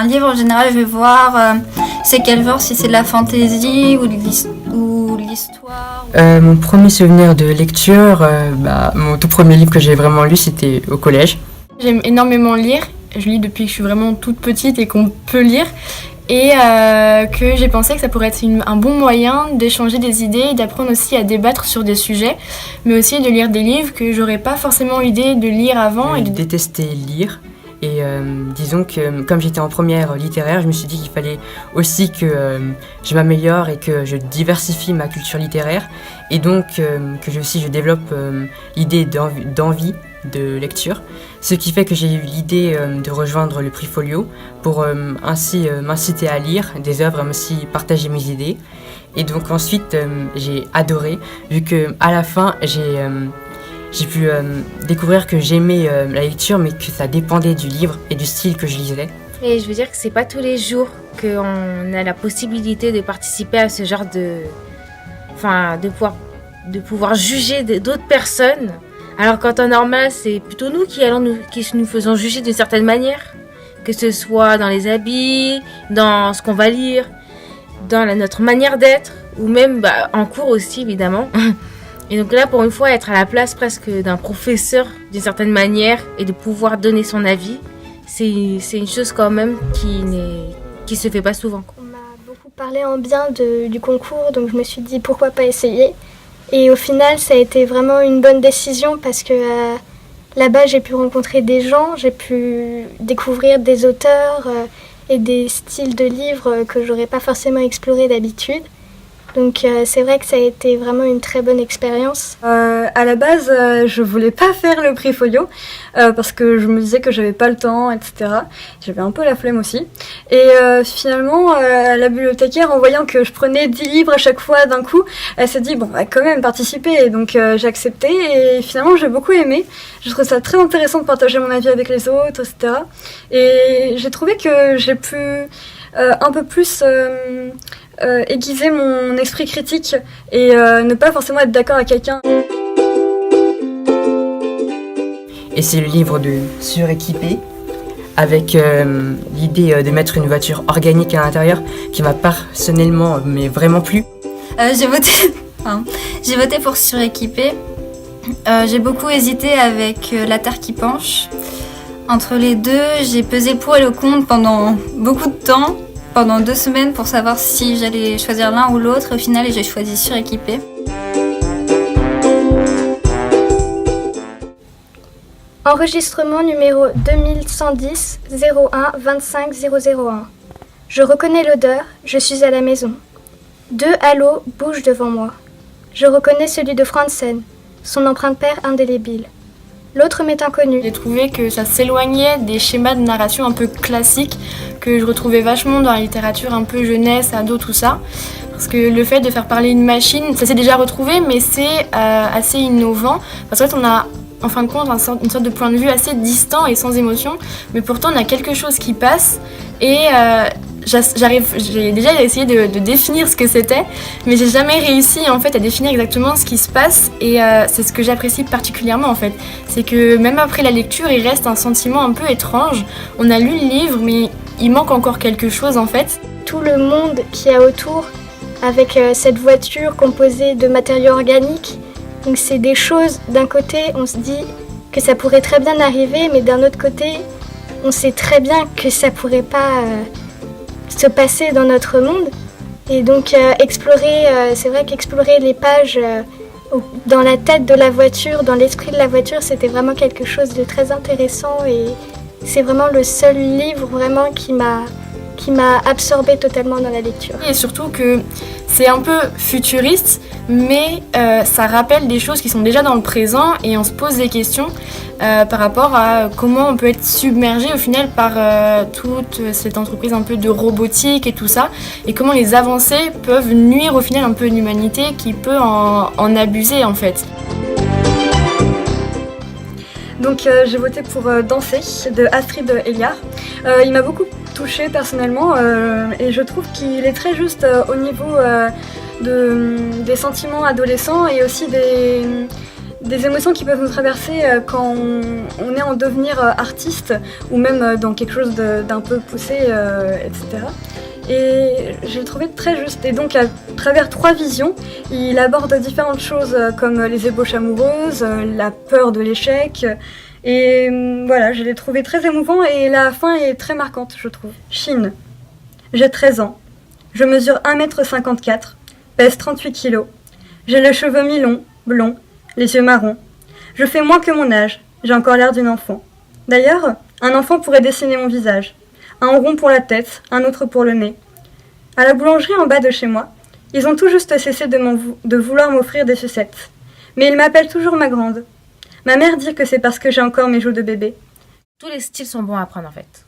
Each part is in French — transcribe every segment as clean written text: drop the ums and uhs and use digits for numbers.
Un livre, en général, je vais voir c'est quel genre, si c'est de la fantaisie ou de l'histoire. Mon premier souvenir de lecture, mon tout premier livre que j'ai vraiment lu, c'était au collège. J'aime énormément lire. Je lis depuis que je suis vraiment toute petite et qu'on peut lire. Et que j'ai pensé que ça pourrait être un bon moyen d'échanger des idées et d'apprendre aussi à débattre sur des sujets, mais aussi de lire des livres que j'aurais pas forcément l'idée de lire avant. Je détestais lire. Et disons que comme j'étais en première littéraire, je me suis dit qu'il fallait aussi que je m'améliore et que je diversifie ma culture littéraire et donc que je développe l'idée d'envie de lecture. Ce qui fait que j'ai eu l'idée de rejoindre le prix Folio pour ainsi m'inciter à lire des œuvres et aussi partager mes idées. Et donc ensuite j'ai adoré vu qu'à la fin j'ai pu découvrir que j'aimais la lecture, mais que ça dépendait du livre et du style que je lisais. Et je veux dire que c'est pas tous les jours qu'on a la possibilité de participer à ce genre de pouvoir juger d'autres personnes. Alors qu'en temps normal, c'est plutôt nous qui nous faisons juger d'une certaine manière. Que ce soit dans les habits, dans ce qu'on va lire, dans notre manière d'être, ou même en cours aussi évidemment. Et donc là, pour une fois, être à la place presque d'un professeur d'une certaine manière et de pouvoir donner son avis, c'est une chose quand même qui se fait pas souvent. On m'a beaucoup parlé en bien du concours, donc je me suis dit pourquoi pas essayer. Et au final, ça a été vraiment une bonne décision parce que là-bas, j'ai pu rencontrer des gens, j'ai pu découvrir des auteurs et des styles de livres que j'aurais pas forcément exploré d'habitude. Donc c'est vrai que ça a été vraiment une très bonne expérience. À la base, je voulais pas faire le prix Folio parce que je me disais que j'avais pas le temps, etc. J'avais un peu la flemme aussi. Et finalement, la bibliothécaire, en voyant que je prenais 10 livres à chaque fois d'un coup, elle s'est dit, bon, on va quand même participer. Et donc j'ai accepté et finalement j'ai beaucoup aimé. Je trouve ça très intéressant de partager mon avis avec les autres, etc. Et j'ai trouvé que j'ai pu un peu plus... aiguiser mon esprit critique et ne pas forcément être d'accord avec quelqu'un. Et c'est le livre de Suréquipé avec l'idée de mettre une voiture organique à l'intérieur qui m'a personnellement mais vraiment plu. J'ai voté pour Suréquipé. J'ai beaucoup hésité avec La Terre qui penche. Entre les deux, j'ai pesé le pour et le contre pendant beaucoup de temps. Pendant 2 semaines pour savoir si j'allais choisir l'un ou l'autre. Au final, j'ai choisi Suréquipé. Enregistrement numéro 2110 01 25 001. Je reconnais l'odeur, je suis à la maison. 2 halos bougent devant moi. Je reconnais celui de Franzen, son empreinte paire indélébile. L'autre m'est inconnu. J'ai trouvé que ça s'éloignait des schémas de narration un peu classiques que je retrouvais vachement dans la littérature un peu jeunesse, ado, tout ça. Parce que le fait de faire parler une machine, ça s'est déjà retrouvé, mais c'est assez innovant. Parce qu'en fait, on a en fin de compte une sorte de point de vue assez distant et sans émotion, mais pourtant on a quelque chose qui passe et j'ai déjà essayé de définir ce que c'était, mais j'ai jamais réussi en fait à définir exactement ce qui se passe et c'est ce que j'apprécie particulièrement en fait. C'est que même après la lecture, il reste un sentiment un peu étrange. On a lu le livre, mais il manque encore quelque chose en fait. Tout le monde qu'il y a autour avec cette voiture composée de matériaux organiques, donc c'est des choses, d'un côté on se dit que ça pourrait très bien arriver, mais d'un autre côté on sait très bien que ça pourrait pas se passer dans notre monde. Et donc c'est vrai qu'explorer les pages dans la tête de la voiture, dans l'esprit de la voiture, c'était vraiment quelque chose de très intéressant et c'est vraiment le seul livre vraiment qui m'a absorbée totalement dans la lecture. Et surtout que c'est un peu futuriste, mais ça rappelle des choses qui sont déjà dans le présent et on se pose des questions par rapport à comment on peut être submergé au final par toute cette entreprise un peu de robotique et tout ça, et comment les avancées peuvent nuire au final un peu à l'humanité qui peut en abuser en fait. Donc j'ai voté pour Danser de Astrid Elliard. Il m'a beaucoup touchée personnellement et je trouve qu'il est très juste au niveau des sentiments adolescents et aussi des émotions qui peuvent nous traverser quand on est en devenir artiste ou même dans quelque chose d'un peu poussé, etc. Et je l'ai trouvé très juste. Et donc, à travers 3 visions, il aborde différentes choses comme les ébauches amoureuses, la peur de l'échec. Et voilà, je l'ai trouvé très émouvant et la fin est très marquante, je trouve. Chine. J'ai 13 ans. Je mesure 1,54 m, pèse 38 kg. J'ai les cheveux mi-longs, blonds, les yeux marrons. Je fais moins que mon âge. J'ai encore l'air d'une enfant. D'ailleurs, un enfant pourrait dessiner mon visage. Un rond pour la tête, un autre pour le nez. À la boulangerie en bas de chez moi, ils ont tout juste cessé de vouloir m'offrir des sucettes. Mais ils m'appellent toujours ma grande. Ma mère dit que c'est parce que j'ai encore mes joues de bébé. Tous les styles sont bons à apprendre en fait.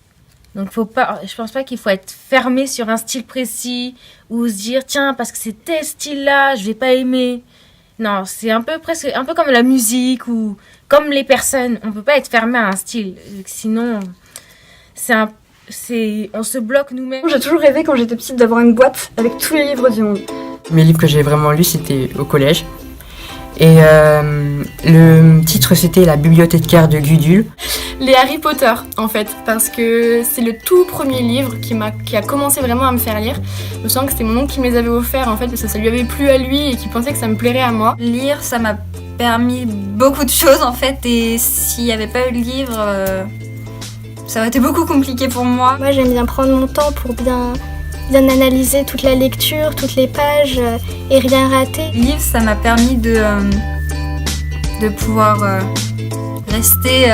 Donc je pense pas qu'il faut être fermé sur un style précis ou se dire tiens parce que c'est tel style-là, je vais pas aimer. Non, c'est un peu comme la musique ou comme les personnes. On peut pas être fermé à un style, sinon on se bloque nous-mêmes. J'ai toujours rêvé quand j'étais petite d'avoir une boîte avec tous les livres du monde. Mes livres que j'ai vraiment lus, c'était au collège. Et le titre, c'était La bibliothécaire de Gudule. Les Harry Potter, en fait, parce que c'est le tout premier livre qui a commencé vraiment à me faire lire. Je me sens que c'était mon oncle qui me les avait offerts, en fait, parce que ça lui avait plu à lui et qu'il pensait que ça me plairait à moi. Lire, ça m'a permis beaucoup de choses, en fait, et s'il n'y avait pas eu le livre, ça aurait été beaucoup compliqué pour moi. Moi, j'aime bien prendre mon temps pour bien analyser toute la lecture, toutes les pages et rien rater. Le livre, ça m'a permis de pouvoir rester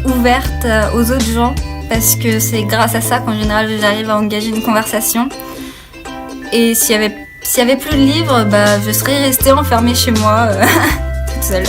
ouverte aux autres gens, parce que c'est grâce à ça qu'en général j'arrive à engager une conversation. Et s'il y avait plus de livres, je serais restée enfermée chez moi toute seule.